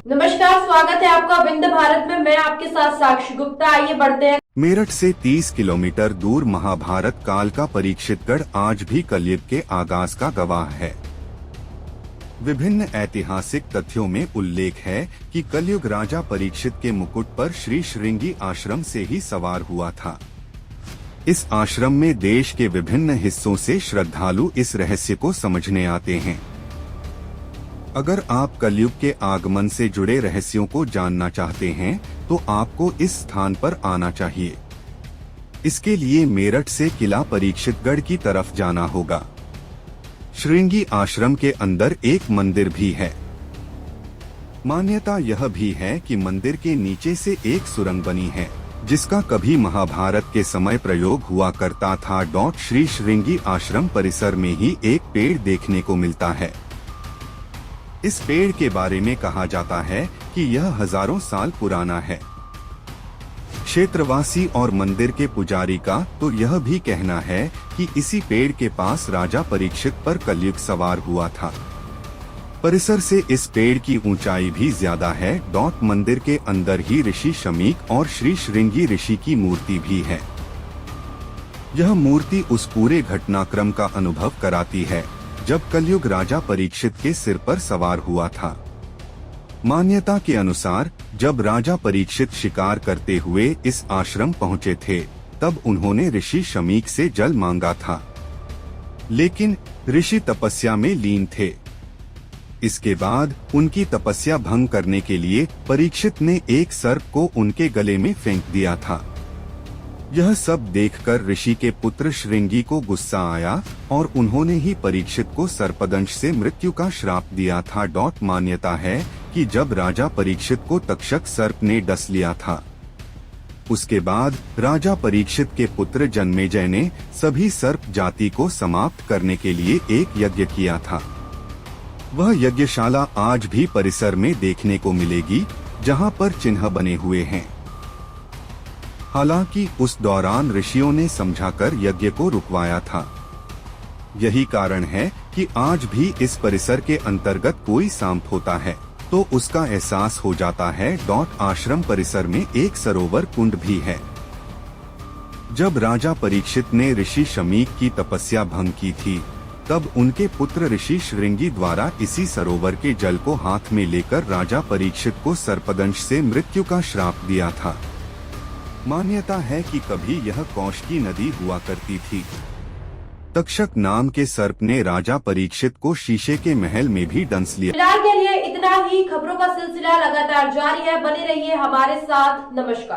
नमस्कार, स्वागत है आपका विंध्य भारत में। मैं आपके साथ साक्षी गुप्ता। आइए बढ़ते हैं। मेरठ से 30 किलोमीटर दूर महाभारत काल का परीक्षितगढ़ आज भी कलयुग के आगाज का गवाह है। विभिन्न ऐतिहासिक तथ्यों में उल्लेख है कि कलयुग राजा परीक्षित के मुकुट पर श्री श्रृंगी आश्रम से ही सवार हुआ था। इस आश्रम में देश के विभिन्न हिस्सों से श्रद्धालु इस रहस्य को समझने आते हैं। अगर आप कलयुग के आगमन से जुड़े रहस्यों को जानना चाहते हैं तो आपको इस स्थान पर आना चाहिए। इसके लिए मेरठ से किला परीक्षितगढ़ की तरफ जाना होगा। श्रृंगी आश्रम के अंदर एक मंदिर भी है। मान्यता यह भी है कि मंदिर के नीचे से एक सुरंग बनी है, जिसका कभी महाभारत के समय प्रयोग हुआ करता था। श्री श्रृंगी आश्रम परिसर में ही एक पेड़ देखने को मिलता है। इस पेड़ के बारे में कहा जाता है कि यह हजारों साल पुराना है। क्षेत्रवासी और मंदिर के पुजारी का तो यह भी कहना है कि इसी पेड़ के पास राजा परीक्षित पर कलयुग सवार हुआ था। परिसर से इस पेड़ की ऊंचाई भी ज्यादा है। मंदिर के अंदर ही ऋषि शमीक और श्री श्रृंगी ऋषि की मूर्ति भी है। यह मूर्ति उस पूरे घटनाक्रम का अनुभव कराती है जब कलयुग राजा परीक्षित के सिर पर सवार हुआ था। मान्यता के अनुसार जब राजा परीक्षित शिकार करते हुए इस आश्रम पहुंचे थे, तब उन्होंने ऋषि शमीक से जल मांगा था, लेकिन ऋषि तपस्या में लीन थे। इसके बाद उनकी तपस्या भंग करने के लिए परीक्षित ने एक सर्प को उनके गले में फेंक दिया था। यह सब देखकर ऋषि के पुत्र श्रृंगी को गुस्सा आया और उन्होंने ही परीक्षित को सर्पदंश से मृत्यु का श्राप दिया था। मान्यता है कि जब राजा परीक्षित को तक्षक सर्प ने डस लिया था, उसके बाद राजा परीक्षित के पुत्र जन्मेजय ने सभी सर्प जाति को समाप्त करने के लिए एक यज्ञ किया था। वह यज्ञशाला आज भी परिसर में देखने को मिलेगी, जहां पर चिन्ह बने हुए हैं। हालांकि उस दौरान ऋषियों ने समझाकर यज्ञ को रुकवाया था। यही कारण है कि आज भी इस परिसर के अंतर्गत कोई सांप होता है तो उसका एहसास हो जाता है। आश्रम परिसर में एक सरोवर कुंड भी है। जब राजा परीक्षित ने ऋषि शमीक की तपस्या भंग की थी, तब उनके पुत्र ऋषि श्रृंगी द्वारा इसी सरोवर के जल को हाथ में लेकर राजा परीक्षित को सर्पदंश से मृत्यु का श्राप दिया था। मान्यता है कि कभी यह कौशिकी नदी हुआ करती थी। तक्षक नाम के सर्प ने राजा परीक्षित को शीशे के महल में भी डंस लिया। फिलहाल के लिए इतना ही। खबरों का सिलसिला लगातार जारी है, बने रहिए हमारे साथ। नमस्कार।